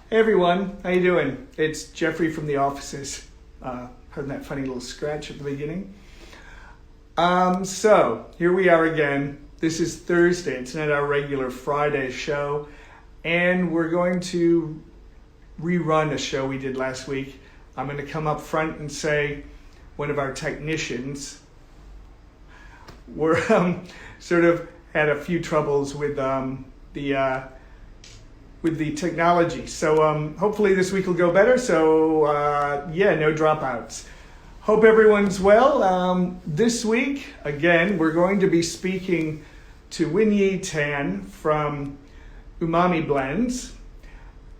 Hey everyone, how you doing? It's Jeffrey from the offices. Heard that funny little scratch at the beginning. So here we are again. This is Thursday. It's not our regular Friday show, and we're going to rerun a show we did last week. I'm going to come up front and say one of our technicians were sort of had a few troubles with the technology. So hopefully this week will go better. So no dropouts. Hope everyone's well. This week, again, we're going to be speaking to Winyi Tan from Umami Blends,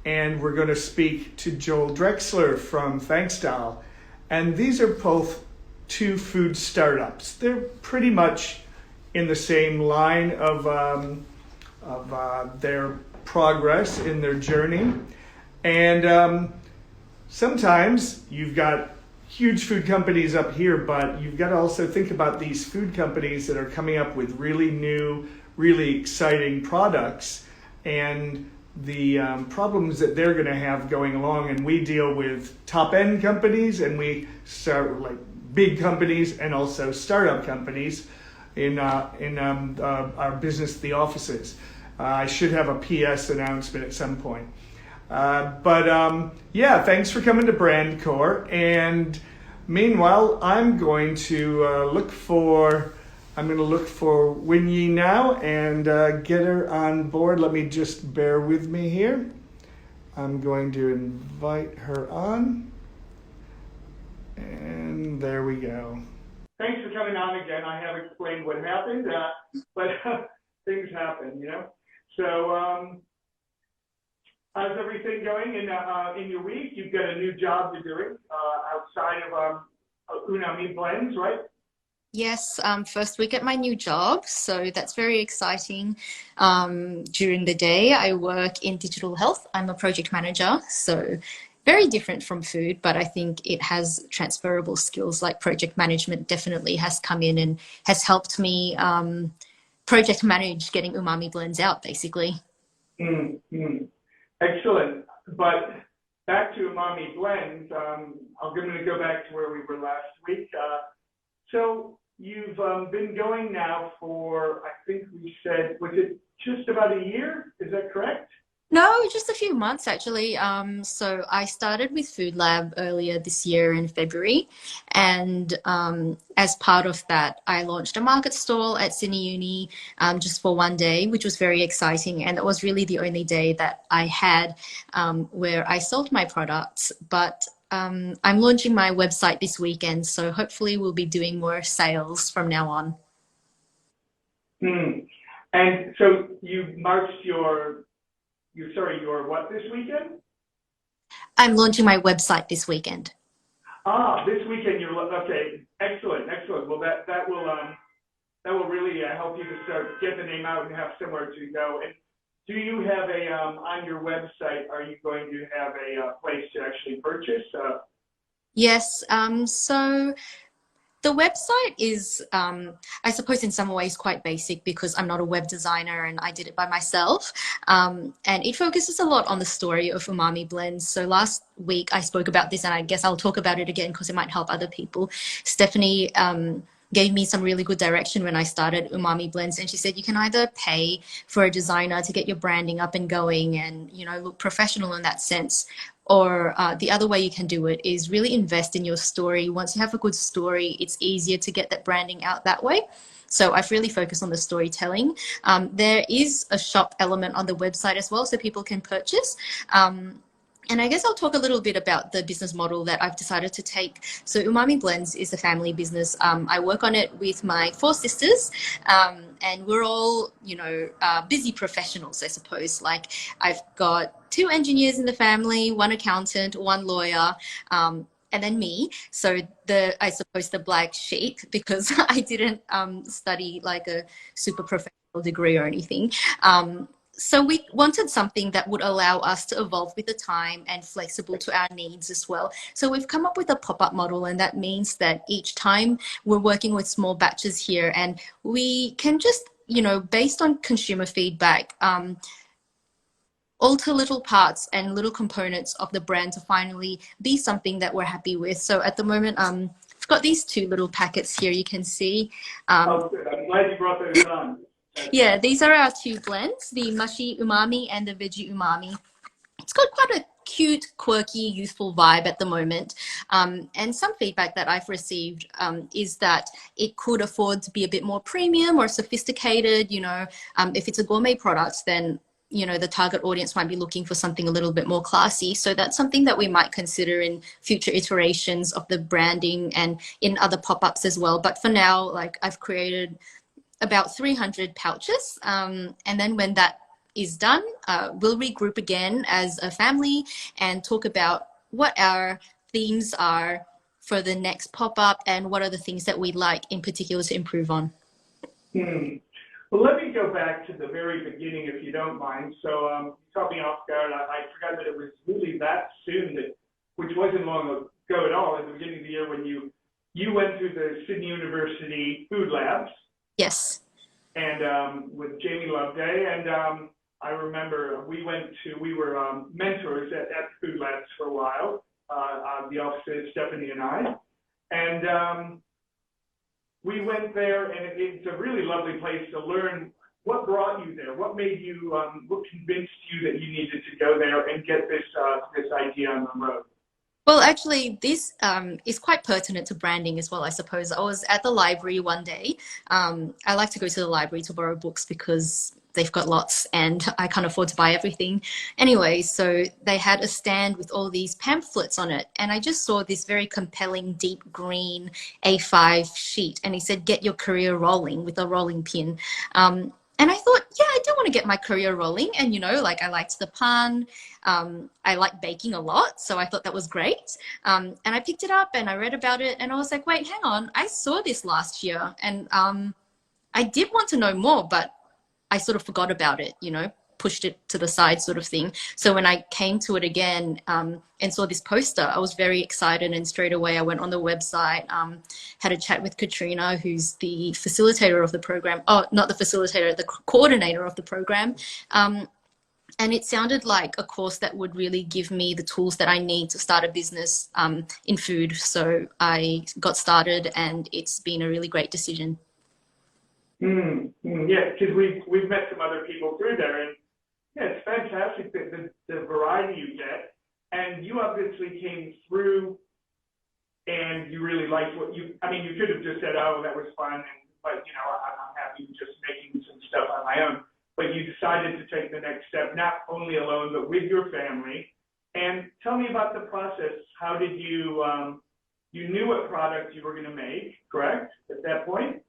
and we're going to speak to Joel Drexler from Dahl. And these are both two food startups. They're pretty much in the same line of their progress in their journey. And sometimes you've got huge food companies up here, but you've got to also think about these food companies that are coming up with really new, really exciting products and the problems that they're going to have going along. And we deal with top-end companies, and we start like big companies and also startup companies in our business, the offices. I should have a PS announcement at some point. Thanks for coming to BRANDCORE. And meanwhile, I'm going to look for Winyi now and get her on board. Let me just bear with me here. I'm going to invite her on. And there we go. Thanks for coming on again. I have explained what happened, but things happen, you know. So, how's everything going in your week? You've got a new job you're doing outside of Umami Blends, right? Yes, first week at my new job, so that's very exciting. During the day, I work in digital health. I'm a project manager, so very different from food, but I think it has transferable skills like project management definitely has come in and has helped me project manage getting Umami Blends out, basically. Mm-hmm. Excellent. But back to Umami Blends, I'm going to go back to where we were last week. So you've been going now for, I think we said, was it just about a year? Is that correct? No, just a few months actually. So I started with Food Lab earlier this year in February, and as part of that, I launched a market stall at Sydney Uni just for one day, which was very exciting, and it was really the only day that I had where I sold my products. But I'm launching my website this weekend, so hopefully we'll be doing more sales from now on. And so you marched your what this weekend? I'm launching my website this weekend. This weekend okay. Excellent. Well, that will really help you to start get the name out and have somewhere to go. And do you have on your website? Are you going to have a place to actually purchase? Yes. So the website is, I suppose, in some ways quite basic because I'm not a web designer and I did it by myself. And it focuses a lot on the story of Umami Blends. So last week I spoke about this, and I guess I'll talk about it again because it might help other people. Stephanie gave me some really good direction when I started Umami Blends, and she said you can either pay for a designer to get your branding up and going and, you know, look professional in that sense, or the other way you can do it is really invest in your story. Once you have a good story, it's easier to get that branding out that way. So I've really focused on the storytelling. There is a shop element on the website as well, so people can purchase. And I guess I'll talk a little bit about the business model that I've decided to take. So Umami Blends is a family business. I work on it with my 4 sisters, and we're all, you know, busy professionals, I suppose. Like I've got 2 engineers in the family, 1 accountant, 1 lawyer, and then me. So I suppose the black sheep, because I didn't study like a super professional degree or anything. So we wanted something that would allow us to evolve with the time and flexible to our needs as well. So we've come up with a pop-up model, and that means that each time we're working with small batches here, and we can just, you know, based on consumer feedback, alter little parts and little components of the brand to finally be something that we're happy with. So at the moment, I've got these two little packets here you can see. Oh, good. I'm glad you brought those on. Yeah, these are our two blends, the mushy umami and the veggie umami. It's got quite a cute, quirky, youthful vibe at the moment. And some feedback that I've received is that it could afford to be a bit more premium or sophisticated. You know, if it's a gourmet product, then you know the target audience might be looking for something a little bit more classy. So that's something that we might consider in future iterations of the branding and in other pop-ups as well. But for now, like I've created about 300 pouches, and then when that is done, we'll regroup again as a family and talk about what our themes are for the next pop-up and what are the things that we'd like in particular to improve on. Well, let me go back to the very beginning, if you don't mind. So you caught me off guard. I forgot that it was really that soon, which wasn't long ago at all, at the beginning of the year when you went through the Sydney University Food Labs. Yes. And with Jamie Loveday, and I remember we were mentors at Food Labs for a while, the offices, Stephanie and I, and we went there, and it's a really lovely place to learn. What brought you there? What made you, what convinced you that you needed to go there and get this idea on the road? Well, actually, this is quite pertinent to branding as well, I suppose. I was at the library one day. I like to go to the library to borrow books because they've got lots and I can't afford to buy everything. Anyway, so they had a stand with all these pamphlets on it. And I just saw this very compelling deep green A5 sheet. And he said, "Get your career rolling," with a rolling pin. And I thought, yeah, I do want to get my career rolling. And, you know, like I liked the pun. I like baking a lot. So I thought that was great. And I picked it up and I read about it. And I was like, wait, hang on. I saw this last year. And I did want to know more, but I sort of forgot about it, you know, pushed it to the side sort of thing. So when I came to it again and saw this poster, I was very excited, and straight away I went on the website, had a chat with Katrina, who's the facilitator of the program. Oh, not the facilitator, the coordinator of the program. And it sounded like a course that would really give me the tools that I need to start a business in food. So I got started, and it's been a really great decision. Yeah, because we've met some other people through there, and yeah, it's fantastic the variety you get. And you obviously came through, and you really liked what you could have just said, "Oh, that was fun," but you know, I'm happy just making some stuff on my own. But you decided to take the next step, not only alone, but with your family. And tell me about the process. How did you knew what product you were going to make, correct, at that point?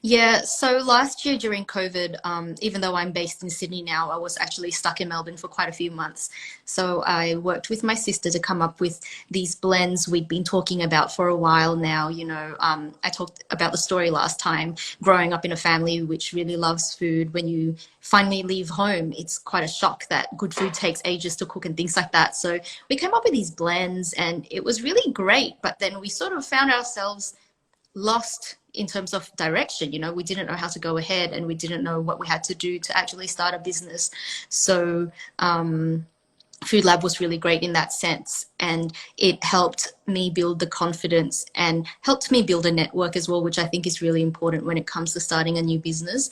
Yeah, so last year during COVID, even though I'm based in Sydney now, I was actually stuck in Melbourne for quite a few months. So I worked with my sister to come up with these blends we'd been talking about for a while now. You know, I talked about the story last time, growing up in a family which really loves food. When you finally leave home, it's quite a shock that good food takes ages to cook and things like that. So we came up with these blends and it was really great. But then we sort of found ourselves lost in terms of direction. You know, we didn't know how to go ahead, and we didn't know what we had to do to actually start a business. So Food Lab was really great in that sense, and it helped me build the confidence and helped me build a network as well, which I think is really important when it comes to starting a new business.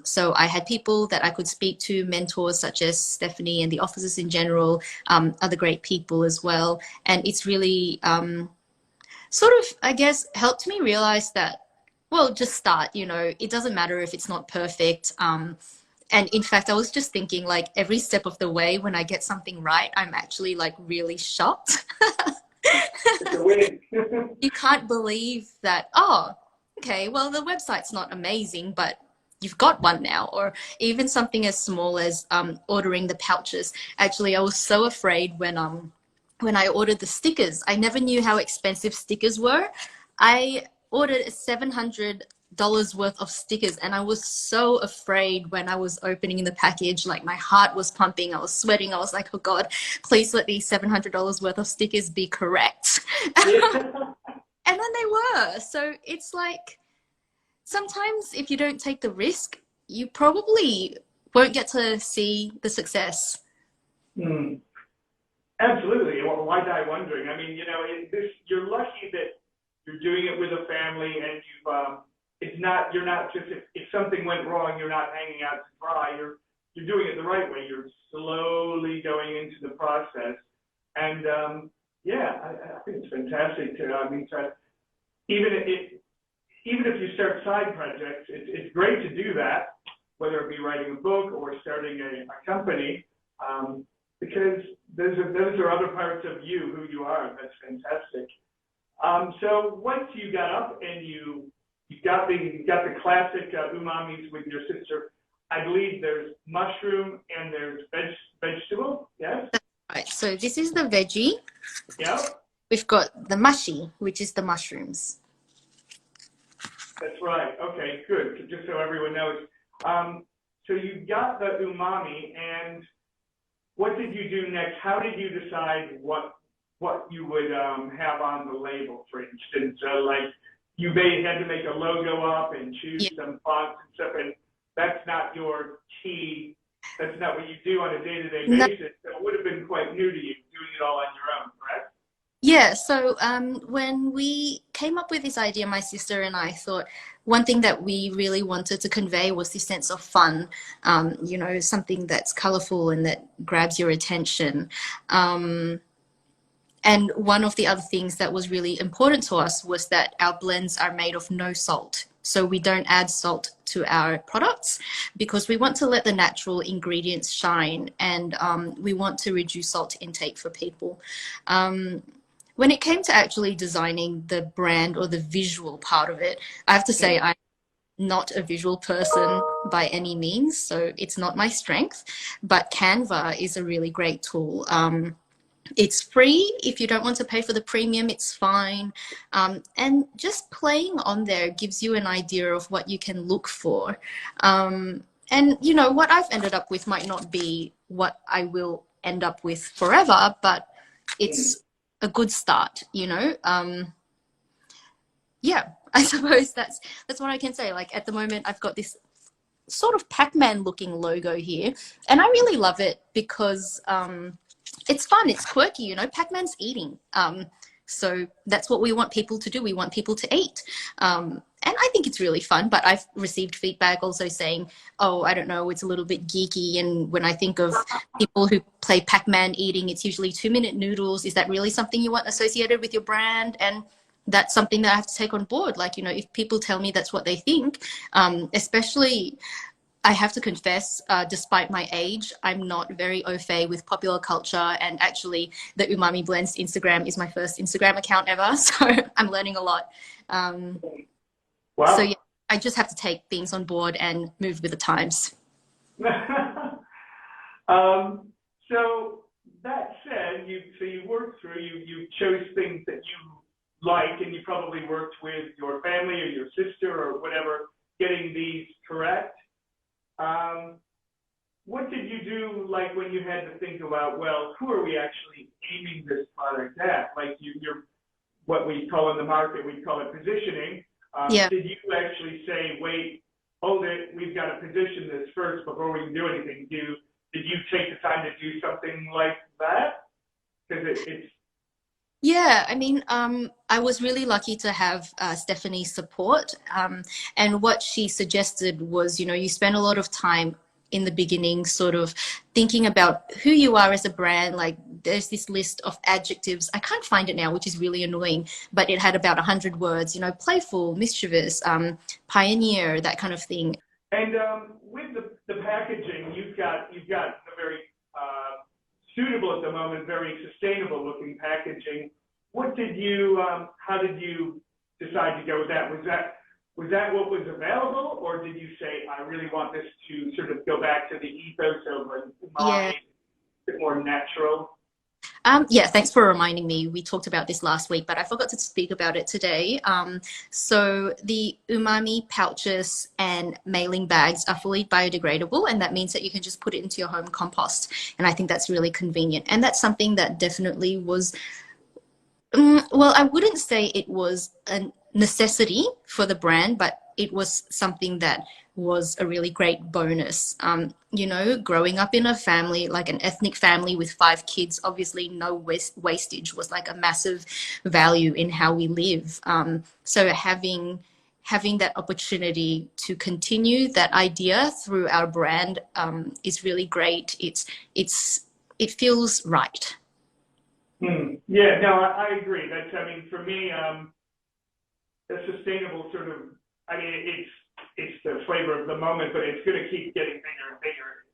So I had people that I could speak to, mentors such as Stephanie and the officers in general, other great people as well. And it's really sort of, I guess, helped me realize that, well, just start, you know, it doesn't matter if it's not perfect. And in fact, I was just thinking, like, every step of the way when I get something right, I'm actually like really shocked. It's a win. You can't believe that, oh, okay, well, the website's not amazing, but you've got one now. Or even something as small as ordering the pouches. Actually, I was so afraid when I ordered the stickers. I never knew how expensive stickers were. I ordered $700 worth of stickers, and I was so afraid when I was opening the package. Like, my heart was pumping, I was sweating. I was like, oh God, please let these $700 worth of stickers be correct. And then they were. So it's like, sometimes if you don't take the risk, you probably won't get to see the success. Mm. Absolutely. Well, why die wondering? I mean, you're lucky that you're doing it with a family, and you're not just, if something went wrong, you're not hanging out to dry. You're doing it the right way. You're slowly going into the process. And, yeah, I think it's fantastic even if you start side projects, it's great to do that, whether it be writing a book or starting a company, because those are other parts of you, who you are. That's fantastic. So once you got up and you got the classic umamis with your sister, I believe there's mushroom and there's vegetable. Yes. Right. So this is the veggie. Yeah. We've got the mashi, which is the mushrooms. That's right. Okay, good. Just so everyone knows. So you got the umami, and what did you do next? How did you decide what you would have on the label, for instance? Like you had to make a logo up and choose some fonts and stuff, and that's not your key. That's not what you do on a day-to-day basis. So it would have been quite new to you, doing it all on your own, correct? Yeah, so when we came up with this idea, my sister and I thought one thing that we really wanted to convey was this sense of fun, something that's colorful and that grabs your attention. And one of the other things that was really important to us was that our blends are made of no salt. So we don't add salt to our products because we want to let the natural ingredients shine, and we want to reduce salt intake for people. When it came to actually designing the brand or the visual part of it, I have to say I'm not a visual person by any means, so it's not my strength, but Canva is a really great tool. It's free. If you don't want to pay for the premium, it's fine. And just playing on there gives you an idea of what you can look for. And, what I've ended up with might not be what I will end up with forever, but it's a good start, yeah, I suppose that's what I can say. Like at the moment, I've got this sort of Pac-Man looking logo here, and I really love it because it's fun, it's quirky, Pac-Man's eating. So that's what we want people to do. We want people to eat. And I think it's really fun, but I've received feedback also saying, oh, I don't know, it's a little bit geeky. And when I think of people who play Pac-Man eating, it's usually 2-minute noodles. Is that really something you want associated with your brand? And that's something that I have to take on board. Like, if people tell me that's what they think, especially, I have to confess, despite my age, I'm not very au fait with popular culture. And actually, the Umami Blends Instagram is my first Instagram account ever. So I'm learning a lot. Wow. So yeah, I just have to take things on board and move with the times. So that said, you worked through, you chose things that you like, and you probably worked with your family or your sister or whatever, getting these correct. What did you do, like, when you had to think about, well, who are we actually aiming this product at? Like, you're what we call in the market, we call it positioning. Did you actually say, wait, hold it, we've got to position this first before we can do anything? Did you take the time to do something like that? Because it's... Yeah, I mean, I was really lucky to have Stephanie's support. And what she suggested was, you spend a lot of time in the beginning sort of thinking about who you are as a brand. Like there's this list of adjectives. I can't find it now, which is really annoying, but it had about 100 words, playful, mischievous, pioneer, that kind of thing. And with the packaging, you've got a very suitable at the moment, very sustainable looking packaging. How did you decide to go with that? Was that what was available, or did you say, I really want this to sort of go back to the ethos of Umami, a bit more natural? Yeah, thanks for reminding me. We talked about this last week, but I forgot to speak about it today. So the Umami pouches and mailing bags are fully biodegradable, and that means that you can just put it into your home compost. And I think that's really convenient. And that's something that definitely was, well, I wouldn't say it was a necessity for the brand, but it was something that was a really great bonus. You know, growing up in a family, like an ethnic family with 5 kids, obviously no wastage was like a massive value in how we live. So having that opportunity to continue that idea through our brand is really great. It feels right. Yeah, no, I agree. That's, I mean, for me, a sustainable sort of, I mean, it's the flavor of the moment, but it's going to keep getting bigger and bigger.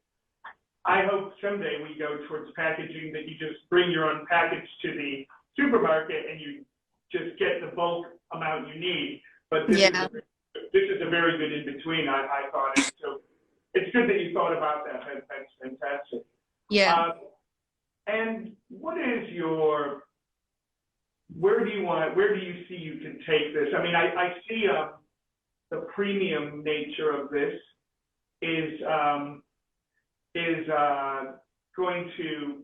I hope someday we go towards packaging that you just bring your own package to the supermarket and you just get the bulk amount you need. But this is a very good in between. I thought, and so it's good that you thought about that. That's fantastic. Yeah. And what is your, where do you see you can take this? I mean, I see the premium nature of this is going to,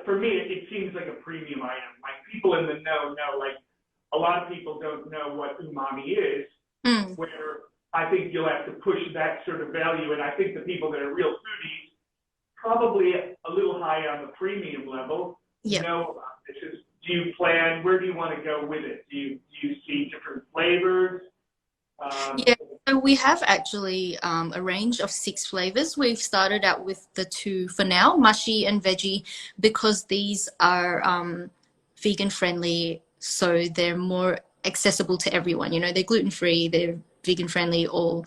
for me, it seems like a premium item. Like people in the know, like a lot of people don't know what umami is, where I think you'll have to push that sort of value. And I think the people that are real foodies, probably a little high on the premium level, know this is, do you plan, where do you want to go with it? Do you see different flavors? So we have actually a range of 6 flavors. We've started out with the 2 for now, mushy and veggie, because these are vegan friendly, so they're more accessible to everyone. You know, they're gluten free, they're vegan friendly, all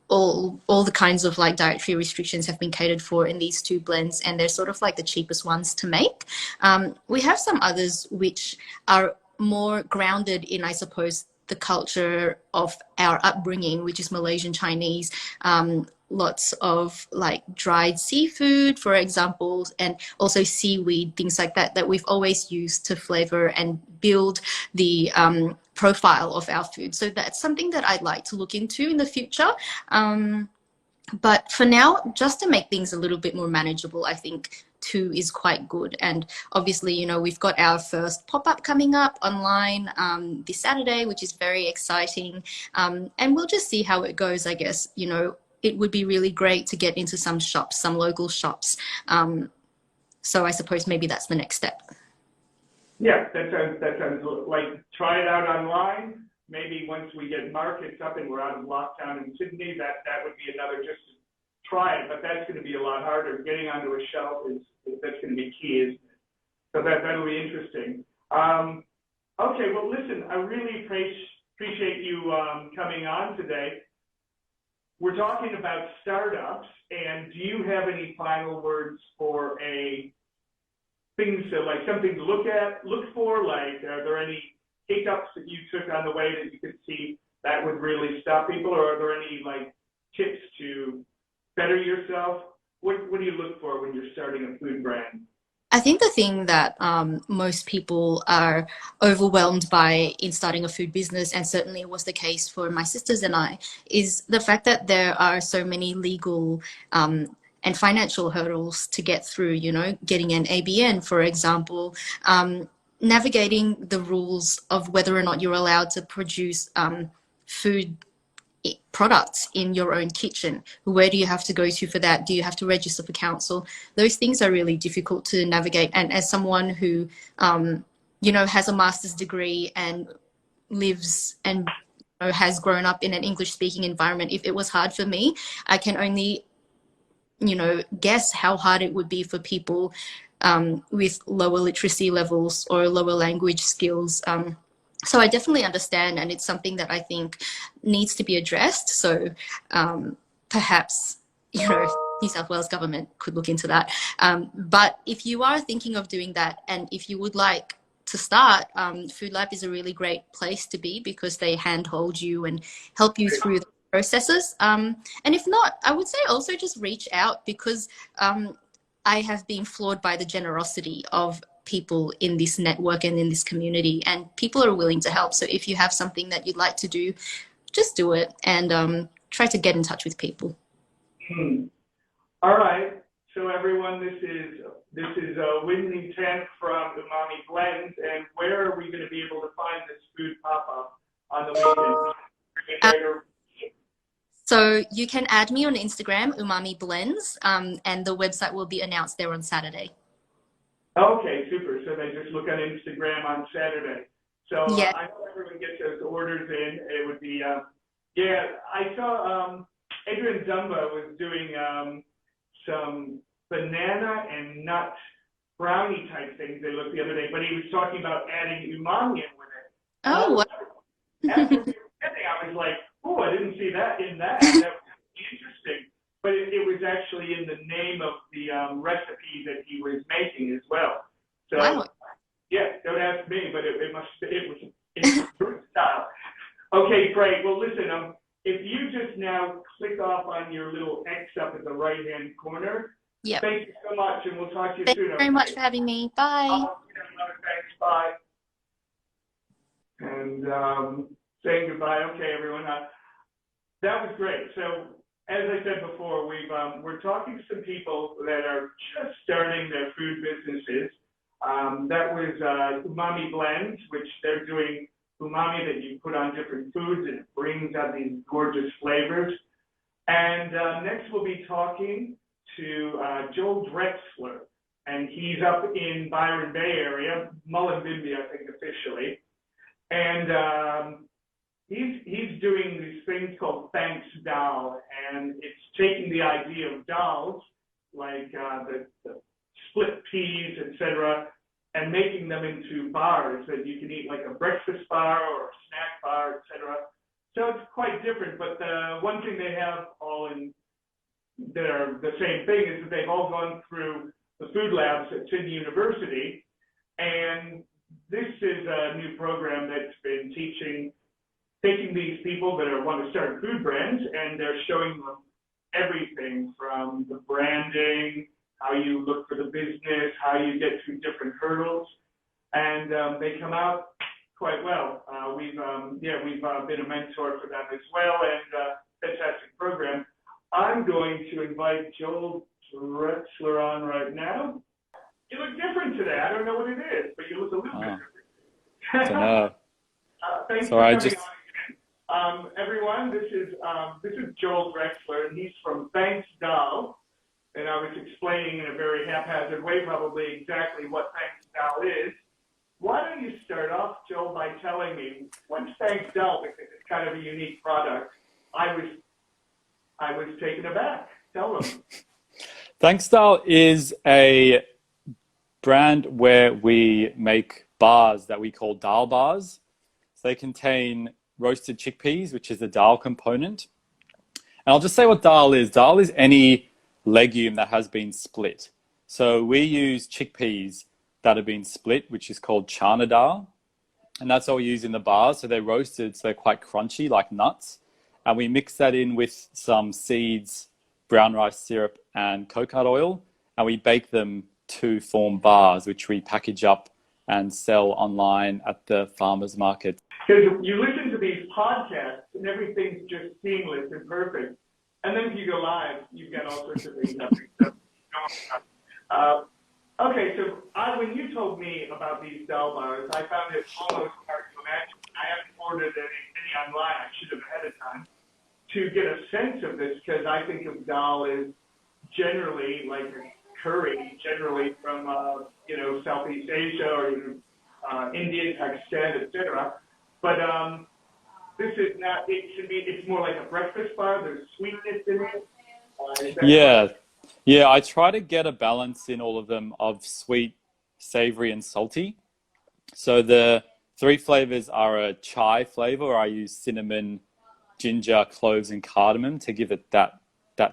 the kinds of like dietary restrictions have been catered for in these 2 blends, and they're sort of like the cheapest ones to make. We have some others which are more grounded in, I suppose, the culture of our upbringing, which is Malaysian Chinese. Lots of like dried seafood, for example, and also seaweed, things like that, that we've always used to flavor and build the profile of our food. So that's something that I'd like to look into in the future. But for now, just to make things a little bit more manageable, I think 2 is quite good. And obviously, you know, we've got our first pop-up coming up online this Saturday, which is very exciting. And we'll just see how it goes, I guess. You know, it would be really great to get into some shops, some local shops. So I suppose maybe that's the next step. Yeah, that sounds like try it out online. Maybe once we get markets up and we're out of lockdown in Sydney, that would be another, just to try it, but that's going to be a lot harder. Getting onto a shelf that's going to be key, isn't it? So that'll be interesting. Okay, well, listen, I really appreciate you coming on today. We're talking about startups, and do you have any final words for things that, like, something to look for? Like, are there any hiccups that you took on the way that you could see that would really stop people, or are there any like tips to better yourself? What do you look for when you're starting a food brand? I think the thing that most people are overwhelmed by in starting a food business, and certainly was the case for my sisters and I, is the fact that there are so many legal and financial hurdles to get through, you know, getting an ABN, for example, navigating the rules of whether or not you're allowed to produce food products in your own kitchen. Where do you have to go to for that? Do you have to register for council? Those things are really difficult to navigate. And as someone who, you know, has a master's degree and lives and has grown up in an English speaking environment, if it was hard for me, I can only, you know, guess how hard it would be for people with lower literacy levels or lower language skills. So I definitely understand, and it's something that I think needs to be addressed. So perhaps, you know, New South Wales government could look into that. But if you are thinking of doing that, and if you would like to start, Food Lab is a really great place to be, because they handhold you and help you through the processes. And if not, I would say also just reach out, because I have been floored by the generosity of people in this network and in this community, and people are willing to help. So if you have something that you'd like to do, just do it, and try to get in touch with people. All right. So everyone, this is Whitney Tent from Umami Blends, and where are we going to be able to find this food pop-up on the weekend? So you can add me on Instagram, Umami Blends, and the website will be announced there on Saturday. Okay, super. So they just look on Instagram on Saturday. So Yeah. I hope everyone gets those orders in. It would be, yeah, I saw Adrian Dumba was doing some banana and nut brownie type things they looked the other day, but he was talking about adding umami in with it. And Oh, wow. after we were getting, I was like, oh, I didn't see that in that. That was interesting. But it was actually in the name of the recipe that he was making as well. So, Wow. yeah, don't ask me, but it was fruit style. Okay, great. Well, listen, if you just now click off on your little X up at the right-hand corner, Yep. thank you so much, and we'll talk to you Thank soon. you very much for having me. Bye. Thanks, bye. And saying goodbye. Okay, everyone. That was great. So, as I said before, we're talking to some people that are just starting their food businesses. That was Umami Blends, which they're doing umami that you put on different foods, and it brings out these gorgeous flavors. And next we'll be talking to Joel Drexler, and he's up in Byron Bay area, Mullumbimby, I think officially. And he's doing these things called Thanks Dahl, and it's taking the idea of Dahls, like the split peas, etc., and making them into bars that you can eat, like a breakfast bar or a snack bar, etc. So it's quite different, but the one thing they have all in that are the same thing is that they've all gone through the food labs at Sydney University, and this is a new program that's been taking these people that want to start food brands, and they're showing them everything from the branding, how you look for the business, how you get through different hurdles, and they come out quite well. We've been a mentor for them as well, and fantastic program. I'm going to invite Joel Drexler on right now. You look different today. I don't know what it is, but you look a little different. I don't know. Thanks for coming on again. Everyone, this is Joel Drexler, and he's from Thanks Dahl. And I was explaining in a very haphazard way probably exactly what Thanks Dahl is. Why don't you start off, Joel, by telling me what's Thanks Dahl, because it's kind of a unique product. I was taken aback. Tell them. Thanks Dahl is a brand where we make bars that we call Dahl bars. So they contain roasted chickpeas, which is the Dahl component. And I'll just say what Dahl is. Dahl is any legume that has been split. So we use chickpeas that have been split, which is called chana dal. And that's what we use in the bars. So they're roasted, so they're quite crunchy, like nuts. And we mix that in with some seeds, brown rice syrup, and coconut oil. And we bake them to form bars, which we package up and sell online at the farmers market. Because you listen to these podcasts and everything's just seamless and perfect. And then if you go live, you've got all sorts of things happening. Okay, so when you told me about these Dahl bars, I found it almost hard to imagine. I haven't ordered any online. I should have ahead of time to get a sense of this, because I think of Dahl as generally like a curry, generally from Southeast Asia or even India, Pakistan, etc. But this is not. It's more like a breakfast bar. There's sweetness in it. Yeah. I try to get a balance in all of them of sweet, savory, and salty. So the three flavors are a chai flavor, where I use cinnamon, ginger, cloves, and cardamom to give it that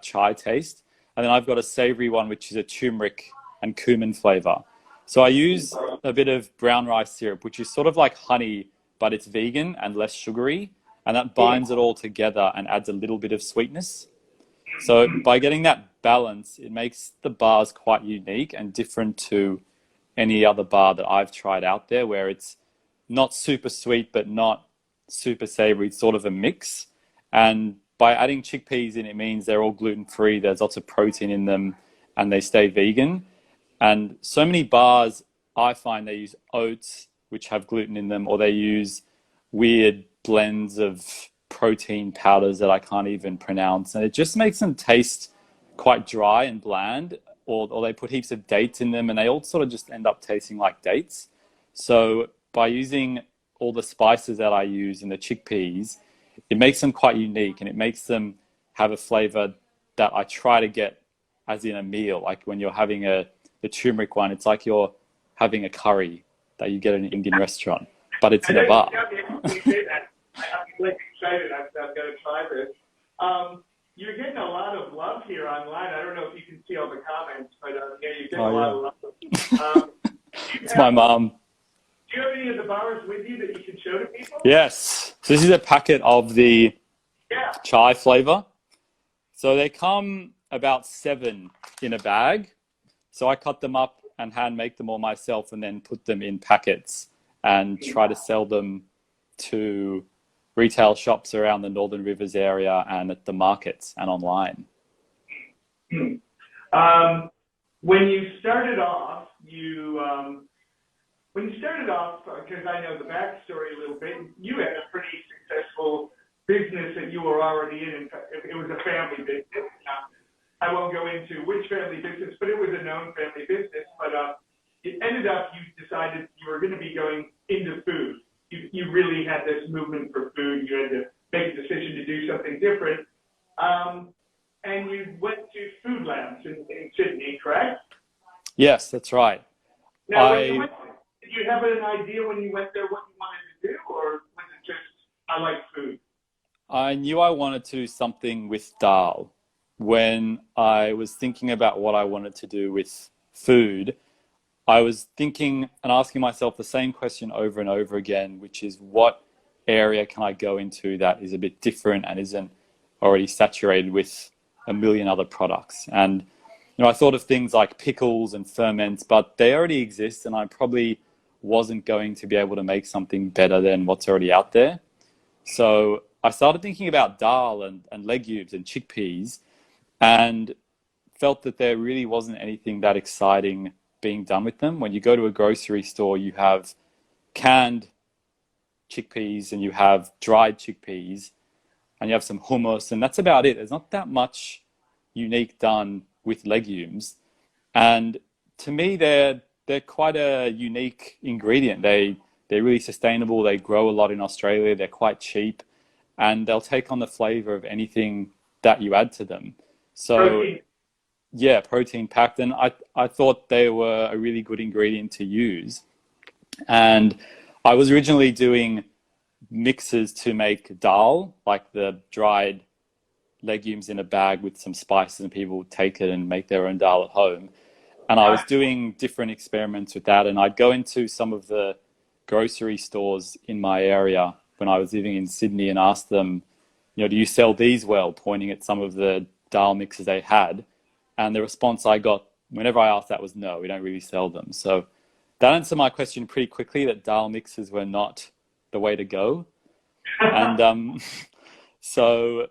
chai taste. And then I've got a savory one, which is a turmeric and cumin flavor. So I use a bit of brown rice syrup, which is sort of like honey, but it's vegan and less sugary. And that binds it all together and adds a little bit of sweetness. So by getting that balance, it makes the bars quite unique and different to any other bar that I've tried out there, where it's not super sweet, but not super savory. It's sort of a mix. And by adding chickpeas in, it means they're all gluten-free. There's lots of protein in them, and they stay vegan. And so many bars, I find they use oats, which have gluten in them, or they use weird blends of protein powders that I can't even pronounce, and it just makes them taste quite dry and bland, or they put heaps of dates in them and they all sort of just end up tasting like dates. So by using all the spices that I use in the chickpeas, it makes them quite unique, and it makes them have a flavor that I try to get as in a meal. Like when you're having the turmeric one, it's like you're having a curry that you get in an Indian restaurant, but it's in a bar. You say that. I'm like excited. I've got to try this. You're getting a lot of love here online. I don't know if you can see all the comments, but yeah, you're getting a lot of love. It's my mom. Do you have any of the bars with you that you can show to people? Yes. So this is a packet of the chai flavor. So they come about 7 in a bag. So I cut them up and hand make them all myself, and then put them in packets and try to sell them to retail shops around the Northern Rivers area and at the markets and online. When you started off, because I know the backstory a little bit, you had a pretty successful business that you were already in. It was a family business. I won't go into which family business, but it was a known family business. But it ended up you decided you were going to be going into food. You really had this movement for food. You had to make a decision to do something different. And you went to Food Labs in Sydney, correct? Yes, that's right. Now, did you have an idea when you went there what you wanted to do, or was it just, I like food? I knew I wanted to do something with Dahl. When I was thinking about what I wanted to do with food, I was thinking and asking myself the same question over and over again, which is, what area can I go into that is a bit different and isn't already saturated with a million other products? And I thought of things like pickles and ferments, but they already exist, and I probably wasn't going to be able to make something better than what's already out there. So I started thinking about dal and legumes and chickpeas, and felt that there really wasn't anything that exciting being done with them. When you go to a grocery store, you have canned chickpeas and you have dried chickpeas and you have some hummus, and that's about it. There's not that much unique done with legumes. And to me, they're quite a unique ingredient. They're really sustainable. They grow a lot in Australia. They're quite cheap, and they'll take on the flavor of anything that you add to them. So yeah, protein packed. And I thought they were a really good ingredient to use. And I was originally doing mixes to make dal, like the dried legumes in a bag with some spices, and people would take it and make their own dal at home. And I was doing different experiments with that. And I'd go into some of the grocery stores in my area when I was living in Sydney and ask them, do you sell these well? Pointing at some of the dal mixes they had. And the response I got whenever I asked that was, no, we don't really sell them. So that answered my question pretty quickly, that dal mixes were not the way to go. And so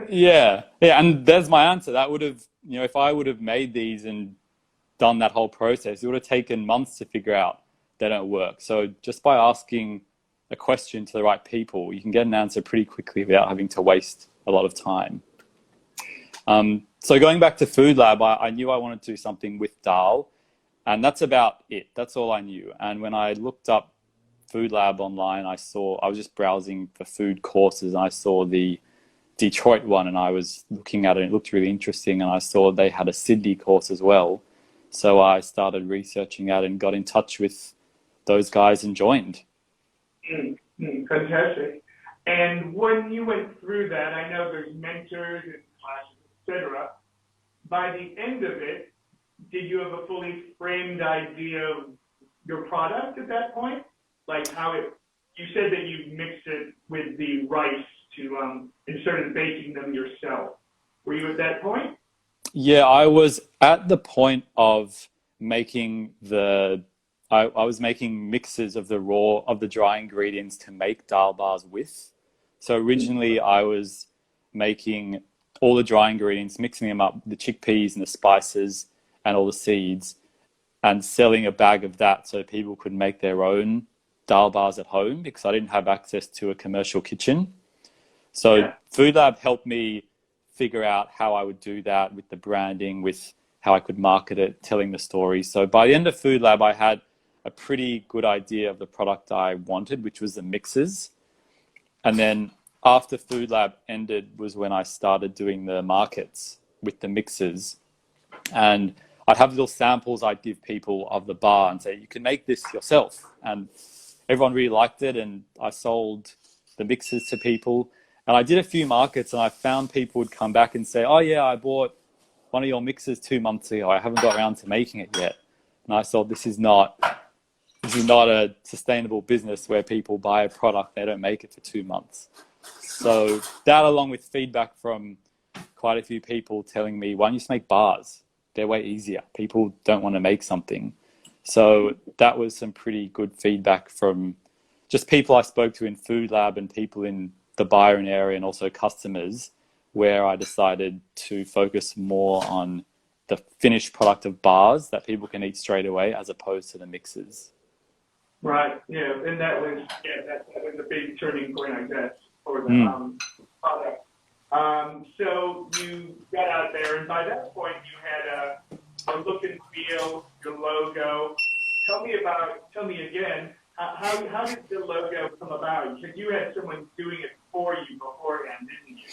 yeah, and there's my answer. That would have, if I would have made these and done that whole process, it would have taken months to figure out they don't work. So just by asking a question to the right people, you can get an answer pretty quickly without having to waste a lot of time. So going back to Food Lab, I knew I wanted to do something with dal, and that's about it. That's all I knew. And when I looked up Food Lab online, I was just browsing for food courses, and I saw the Detroit one, and I was looking at it, and it looked really interesting, and I saw they had a Sydney course as well. So I started researching that and got in touch with those guys and joined. Fantastic. And when you went through that, I know there's mentors and classes, etc. By the end of it, did you have a fully framed idea of your product at that point? Like you said that you mixed it with the rice and started baking them yourself. Were you at that point? Yeah, I was at the point of making I was making mixes of the dry ingredients to make dal bars with. So originally I was making all the dry ingredients, mixing them up, the chickpeas and the spices and all the seeds, and selling a bag of that so people could make their own Dahl bars at home because I didn't have access to a commercial kitchen. So Yeah. Food Lab helped me figure out how I would do that with the branding, with how I could market it, telling the story. So by the end of Food Lab, I had a pretty good idea of the product I wanted, which was the mixes. And then after Food Lab ended was when I started doing the markets with the mixes. And I'd have little samples I'd give people of the bar and say, you can make this yourself. And everyone really liked it. And I sold the mixes to people. And I did a few markets and I found people would come back and say, oh yeah, I bought one of your mixes 2 months ago. I haven't got around to making it yet. And I thought, this is not a sustainable business where people buy a product, they don't make it for 2 months. So that, along with feedback from quite a few people telling me, why don't you just make bars? They're way easier. People don't want to make something. So that was some pretty good feedback from just people I spoke to in Food Lab and people in the Byron area and also customers, where I decided to focus more on the finished product of bars that people can eat straight away as opposed to the mixes. Right. Yeah, and that was a big turning point, I guess, for the product. So you got out there, and by that point you had a look and feel, your logo. Tell me again, how did the logo come about? You said you had someone doing it for you beforehand, didn't you?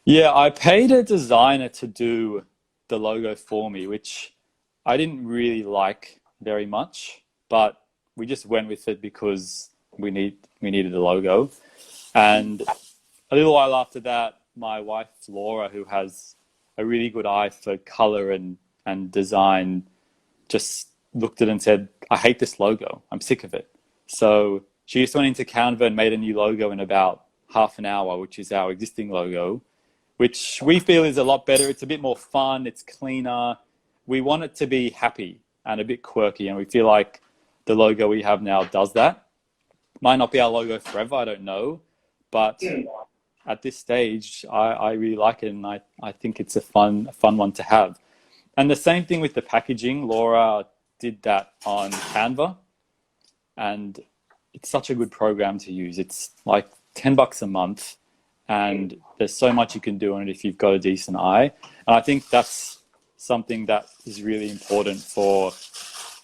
Yeah, I paid a designer to do the logo for me, which I didn't really like very much, but we just went with it because we needed a logo. And a little while after that, my wife, Laura, who has a really good eye for color and design, just looked at it and said, I hate this logo. I'm sick of it. So she just went into Canva and made a new logo in about half an hour, which is our existing logo, which we feel is a lot better. It's a bit more fun. It's cleaner. We want it to be happy and a bit quirky. And we feel like the logo we have now does that. Might not be our logo forever, I don't know. But at this stage, I really like it. And I think it's a fun one to have. And the same thing with the packaging. Laura did that on Canva. And it's such a good program to use. It's like $10 a month. And there's so much you can do on it if you've got a decent eye. And I think that's something that is really important for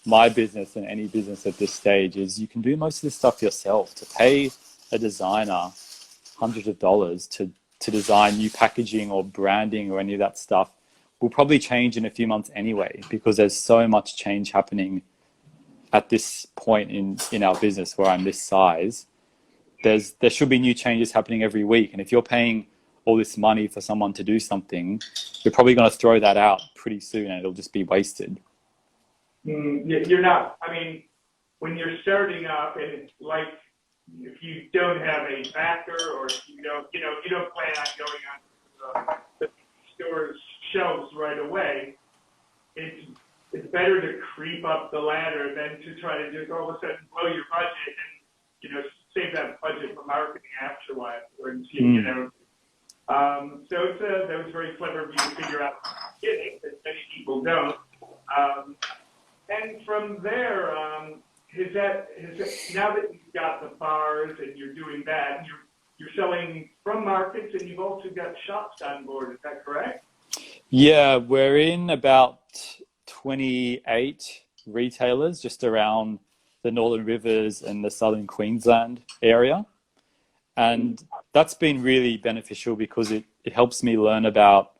my business and any business at this stage, is you can do most of this stuff yourself. To pay a designer hundreds of dollars to design new packaging or branding or any of that stuff will probably change in a few months anyway, because there's so much change happening at this point in our business where I'm this size. There should be new changes happening every week. And if you're paying all this money for someone to do something, you're probably going to throw that out pretty soon and it'll just be wasted. You're not, I mean, when you're starting up, and it's like, if you don't have a backer, or if you don't plan on going on the store's shelves right away, it's better to creep up the ladder than to try to just all of a sudden blow your budget and, save that budget for marketing afterwards. So that was very clever of you to figure out getting, that many people don't. And from there, now that you've got the bars and you're doing that, you're selling from markets, and you've also got shops on board. Is that correct? Yeah, we're in about 28 retailers just around the Northern Rivers and the Southern Queensland area. And that's been really beneficial because it helps me learn about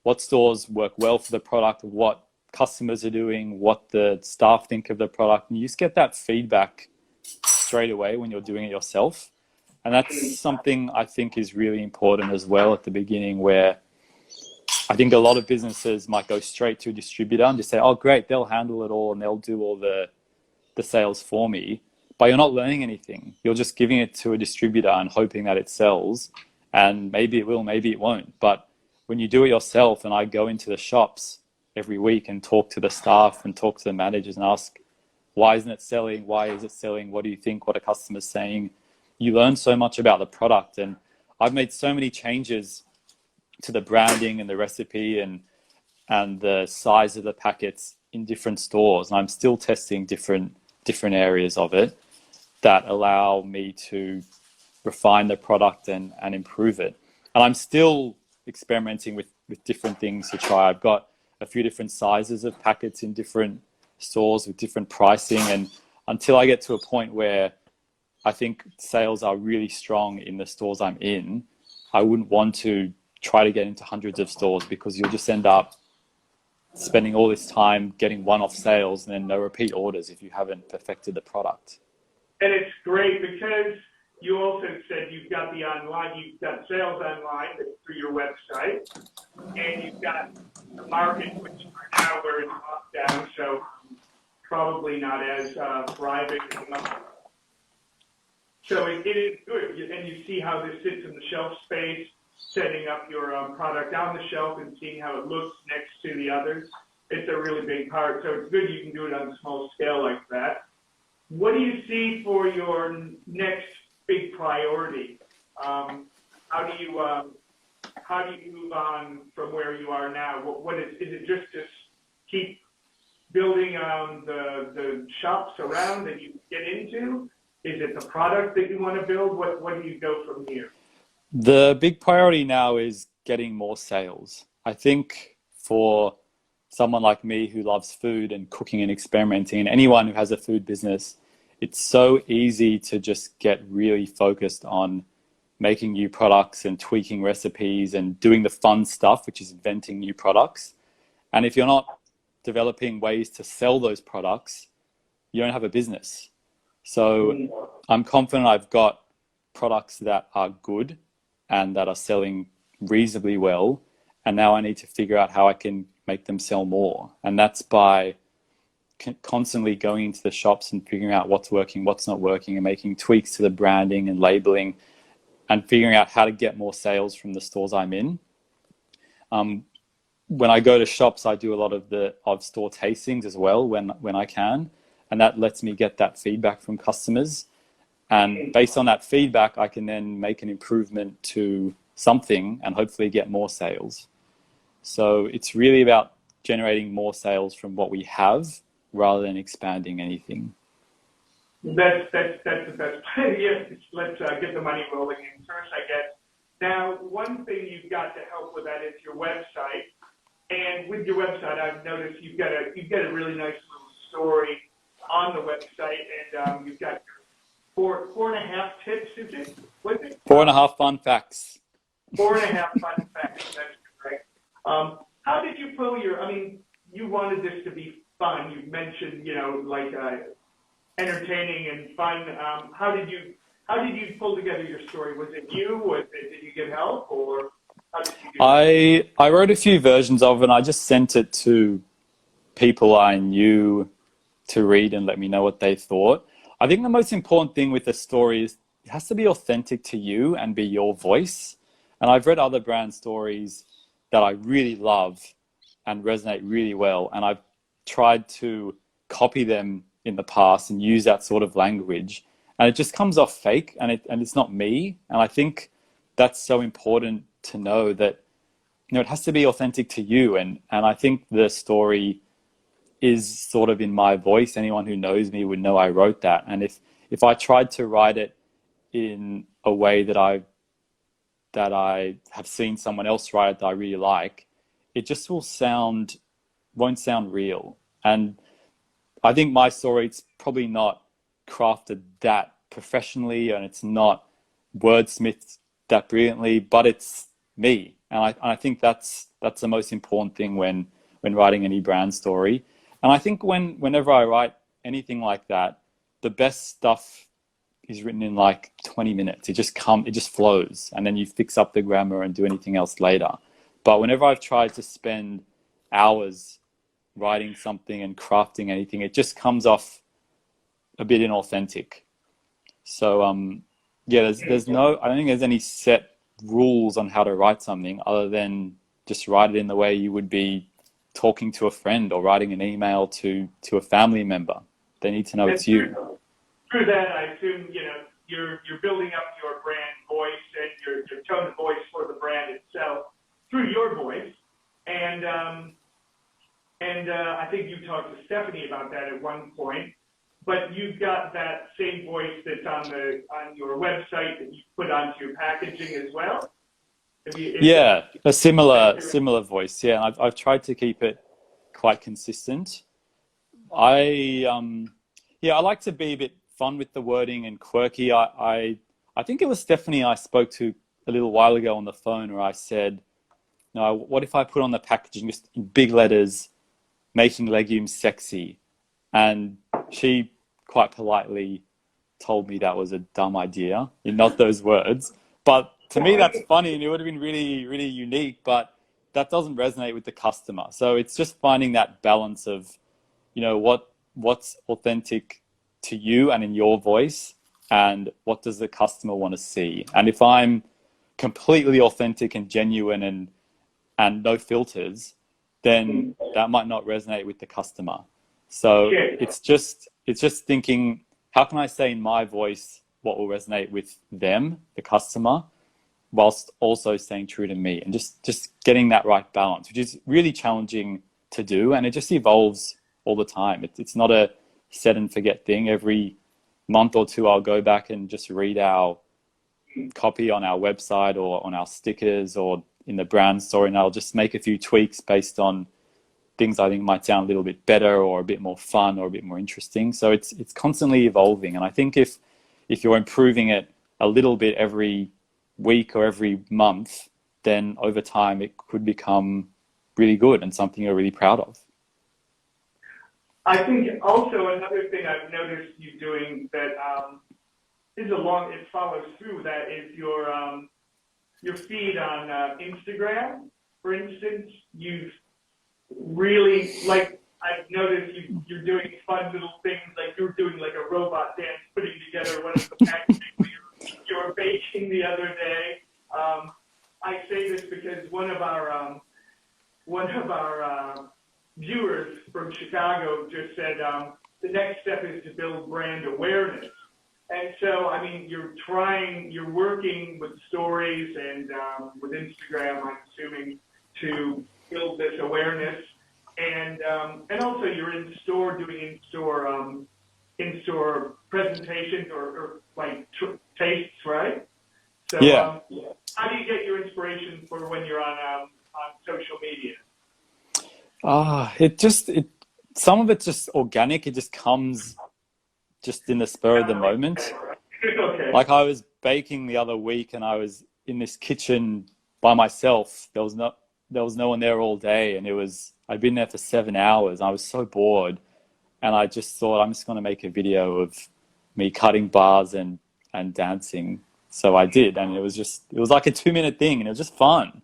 what stores work well for the product, what customers are doing, what the staff think of the product. And you just get that feedback straight away when you're doing it yourself. And that's something I think is really important as well at the beginning, where I think a lot of businesses might go straight to a distributor and just say, oh, great, they'll handle it all and they'll do all the sales for me. But you're not learning anything. You're just giving it to a distributor and hoping that it sells. And maybe it will, maybe it won't. But when you do it yourself, and I go into the shops every week and talk to the staff and talk to the managers and ask, why isn't it selling? Why is it selling? What do you think? What are customers saying? You learn so much about the product. And I've made so many changes to the branding and the recipe and the size of the packets in different stores. And I'm still testing different areas of it, that allow me to refine the product and improve it. And I'm still experimenting with different things to try. I've got a few different sizes of packets in different stores with different pricing. And until I get to a point where I think sales are really strong in the stores I'm in, I wouldn't want to try to get into hundreds of stores, because you'll just end up spending all this time getting one-off sales and then no repeat orders if you haven't perfected the product. And it's great because you also said you've got you've got sales online through your website, and you've got the market, which right now we're in lockdown, so probably not as thriving. So it is good, and you see how this sits in the shelf space, setting up your product on the shelf and seeing how it looks next to the others. It's a really big part, so it's good you can do it on a small scale like that. What do you see for your next big priority? How do you move on from where you are now? What is it just to keep building the shops around that you get into? Is it the product that you want to build? What do you go from here? The big priority now is getting more sales. I think for someone like me who loves food and cooking and experimenting, and anyone who has a food business, it's so easy to just get really focused on making new products and tweaking recipes and doing the fun stuff, which is inventing new products. And if you're not developing ways to sell those products, you don't have a business. So I'm confident I've got products that are good and that are selling reasonably well. And now I need to figure out how I can make them sell more. And that's by constantly going into the shops and figuring out what's working, what's not working, and making tweaks to the branding and labeling and figuring out how to get more sales from the stores I'm in. When I go to shops, I do a lot of store tastings as well when I can. And that lets me get that feedback from customers. And based on that feedback, I can then make an improvement to something and hopefully get more sales. So it's really about generating more sales from what we have rather than expanding anything. That's the best. Yes, let's get the money rolling in first, I guess. Now, one thing you've got to help with that is your website. And with your website, I've noticed you've got a really nice little story on the website, and you've got 4.5 tips, is it? Was it? 4.5 fun facts. 4.5 fun facts. That's correct. How did you pull you wanted this to be fun. You mentioned, like entertaining and fun. How did you pull together your story? Was it you? Did you get help, or how did you do it? I wrote a few versions of it, and I just sent it to people I knew to read and let me know what they thought. I think the most important thing with a story is it has to be authentic to you and be your voice. And I've read other brand stories that I really love and resonate really well. And I've tried to copy them in the past and use that sort of language. And it just comes off fake, and it's not me. And I think that's so important to know that, it has to be authentic to you. And I think the story is sort of in my voice. Anyone who knows me would know I wrote that. And if I tried to write it in a way that I have seen someone else write it that I really like, it just won't sound real. And I think my story, it's probably not crafted that professionally, and it's not wordsmithed that brilliantly, but it's me. And I think that's the most important thing when writing any brand story. And I think whenever I write anything like that, the best stuff is written in like 20 minutes. It just flows, and then you fix up the grammar and do anything else later. But whenever I've tried to spend hours writing something and crafting anything, it just comes off a bit inauthentic. So I don't think there's any set rules on how to write something other than just write it in the way you would be talking to a friend or writing an email to a family member. They need to know it's you. Through that, I assume you're building up your brand voice and your tone of voice for the brand itself through your voice. And I think you talked to Stephanie about that at one point. but you've got that same voice that's on your website that you put onto your packaging as well. Yeah, a similar voice. Yeah, I've tried to keep it quite consistent. I yeah, I like to be a bit fun with the wording and quirky. I think it was Stephanie I spoke to a little while ago on the phone where I said, no, what if I put on the packaging just in big letters, making legumes sexy? And she quite politely told me that was a dumb idea, not those words. But to me, that's funny, and it would have been really, really unique, but that doesn't resonate with the customer. So it's just finding that balance of, what's authentic to you and in your voice, and what does the customer want to see. And if I'm completely authentic and genuine and no filters, then that might not resonate with the customer. So it's just thinking, how can I say in my voice what will resonate with them, the customer, whilst also staying true to me, and just getting that right balance, which is really challenging to do, and it just evolves all the time. It's not a set and forget thing. Every month or two, I'll go back and just read our copy on our website or on our stickers or in the brand story, and I'll just make a few tweaks based on things I think might sound a little bit better or a bit more fun or a bit more interesting. So it's constantly evolving, and I think if you're improving it a little bit every week or every month, then over time it could become really good and something you're really proud of. I think also another thing I've noticed you doing that it follows through that is your feed on Instagram, for instance. You've really, like, I've noticed you're doing fun little things, like you're doing like a robot dance, putting together one of the packaging you were baking the other day. I say this because one of our viewers from Chicago just said the next step is to build brand awareness. And so, I mean, you're working with stories and with Instagram, I'm assuming, to build this awareness. And also you're in store doing in-store presentations or like tastes, right? So yeah. How do you get your inspiration for when you're on social media? Some of it's just organic. It just comes just in the spur of the moment. Okay. Like I was baking the other week and I was in this kitchen by myself. There was no one there all day, and I'd been there for 7 hours. I was so bored, and I just thought, I'm just going to make a video of me cutting bars and dancing. So I did, and it was like a 2-minute thing, and it was just fun.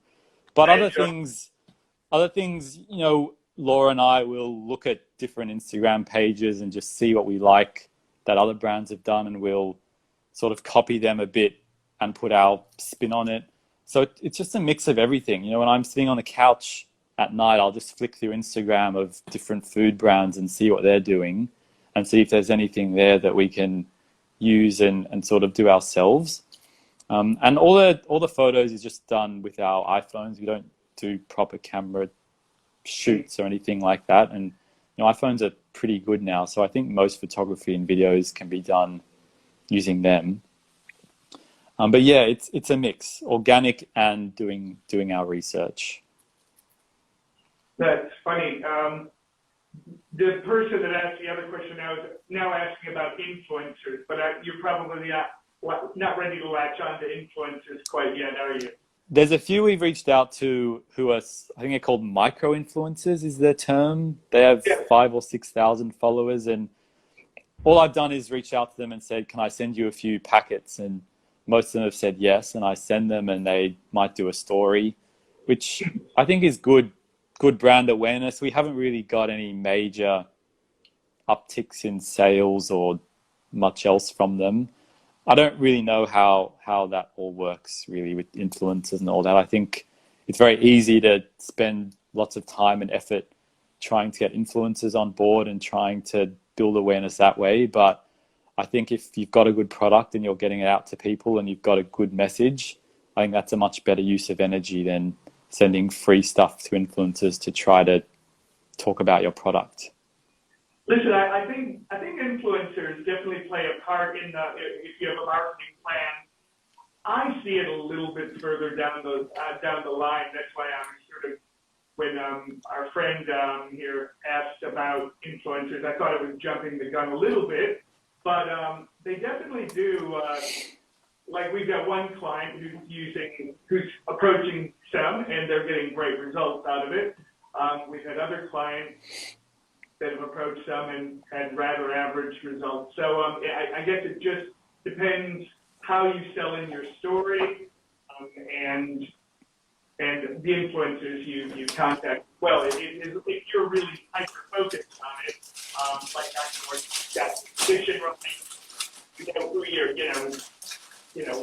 But other things, Laura and I will look at different Instagram pages and just see what we like that other brands have done, and we'll sort of copy them a bit and put our spin on it. So it's just a mix of everything. When I'm sitting on the couch at night, I'll just flick through Instagram of different food brands and see what they're doing and see if there's anything there that we can use and sort of do ourselves. And all the photos is just done with our iPhones. We don't do proper camera shoots or anything like that. And iPhones are pretty good now, so I think most photography and videos can be done using them. But yeah, it's a mix, organic and doing our research. That's funny. The person that asked the other question now asking about influencers, but you're probably not ready to latch on to influencers quite yet, are you? There's a few we've reached out to who are, I think they're called micro-influencers is their term. They have 5,000 or 6,000 followers, and all I've done is reach out to them and said, can I send you a few packets? And most of them have said yes, and I send them and they might do a story, which I think is good brand awareness. We haven't really got any major upticks in sales or much else from them. I don't really know how that all works really with influencers and all that. I think it's very easy to spend lots of time and effort trying to get influencers on board and trying to build awareness that way. But I think if you've got a good product and you're getting it out to people and you've got a good message, I think that's a much better use of energy than sending free stuff to influencers to try to talk about your product. Listen, I think influencers definitely play a part in if you have a marketing plan. I see it a little bit further down the line. That's why I was sort of, when our friend here asked about influencers, I thought it was jumping the gun a little bit, but they definitely do. Like we've got one client who's approaching some, and they're getting great results out of it. We've had other clients that have approached some and had rather average results. So I guess it just depends how you sell in your story, and the influencers you contact. Well, if you're really hyper focused on it, like I'm that position, you know who you're,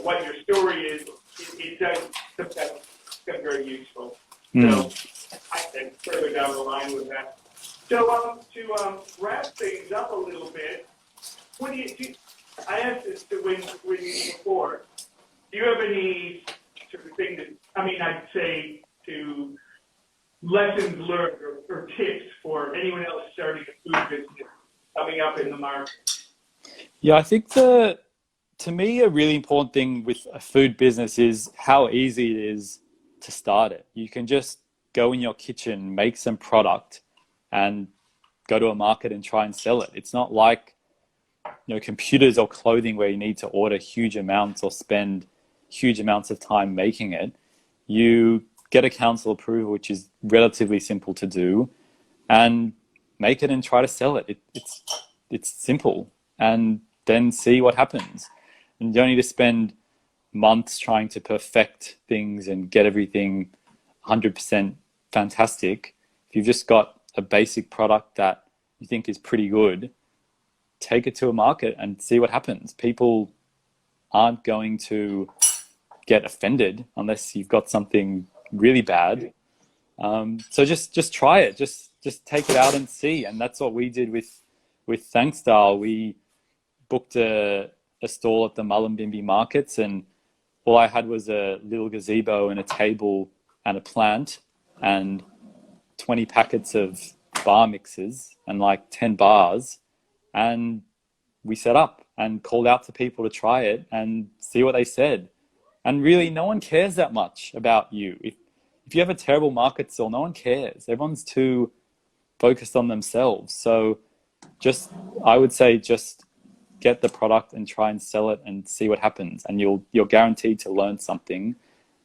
what your story is. It does become very useful. So I think further down the line with that. So to wrap things up a little bit, what do you? I asked this to Win before. Do you have any sort of thing I'd say to lessons learned or tips for anyone else starting a food business coming up in the market? Yeah, I think to me, a really important thing with a food business is how easy it is to start it. You can just go in your kitchen, make some product, and go to a market and try and sell it. It's not like computers or clothing where you need to order huge amounts or spend huge amounts of time making it. You get a council approval, which is relatively simple to do, and make it and try to sell it. It's simple, and then see what happens. And you don't need to spend months trying to perfect things and get everything 100% fantastic. If you've just got a basic product that you think is pretty good, take it to a market and see what happens. People aren't going to get offended unless you've got something really bad. So just try it. Just take it out and see. And that's what we did with Thanks Dahl. We booked a stall at the Mullumbimby markets, and all I had was a little gazebo and a table and a plant and 20 packets of bar mixes and like 10 bars. And we set up and called out to people to try it and see what they said. And really, no one cares that much about you. If you have a terrible market stall, no one cares. Everyone's too focused on themselves. So I would say just get the product and try and sell it and see what happens. And you're guaranteed to learn something,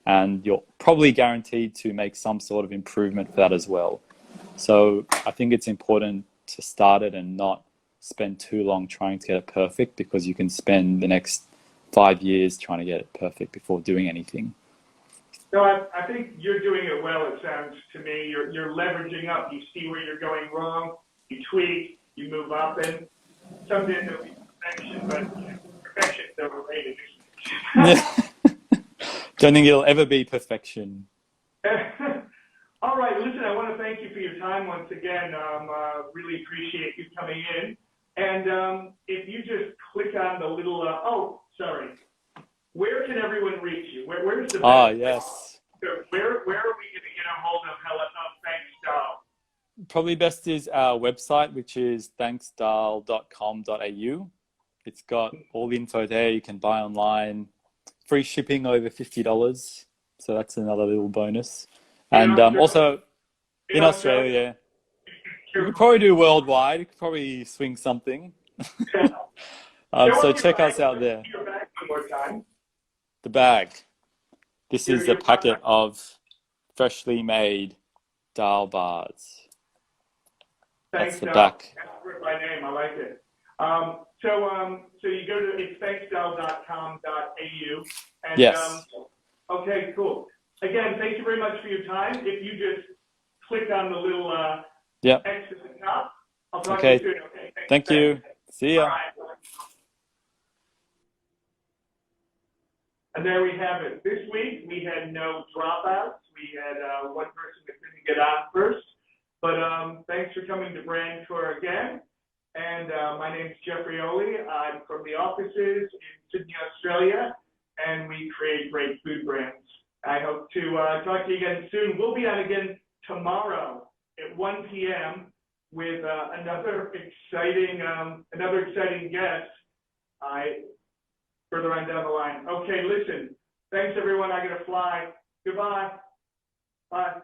and you're probably guaranteed to make some sort of improvement for that as well. So I think it's important to start it and not spend too long trying to get it perfect, because you can spend the next 5 years trying to get it perfect before doing anything. No, I think you're doing it well, it sounds to me. You're leveraging up. You see where you're going wrong, you tweak, you move up, and someday there'll be perfection, but perfection's overrated. Don't think it'll ever be perfection. All right, listen, I want to thank you for your time once again. Really appreciate you coming in. And if you just click on the little, where can everyone reach you? Where's the best yes. Where are we going to get a hold of Thanks Dahl? Probably best is our website, which is thanksdahl.com.au. It's got all the info there. You can buy online, free shipping over $50. So that's another little bonus. And also in Australia, you could probably do worldwide. You could probably swing something. So check us out there. Your bag one more time. The bag. This is a packet of freshly made Dahl bars. Thanks, That's the back. That's my name. I like it. So you go to it's thanksdahl.com.au. And, yes. Okay, cool. Again, thank you very much for your time. If you just click on the little X at the top, I'll talk to you soon. Okay. Thank you. See ya. All right. And there we have it. This week, we had no dropouts. We had one person that couldn't get on first. But thanks for coming to BRANDCORE again. And my name's Jeffrey Oley. I'm from the offices in Sydney, Australia, and we create great food brands. I hope to talk to you again soon. We'll be on again tomorrow at 1 p.m. with another exciting guest. Further on down the line. Okay, listen. Thanks everyone. I gotta fly. Goodbye. Bye.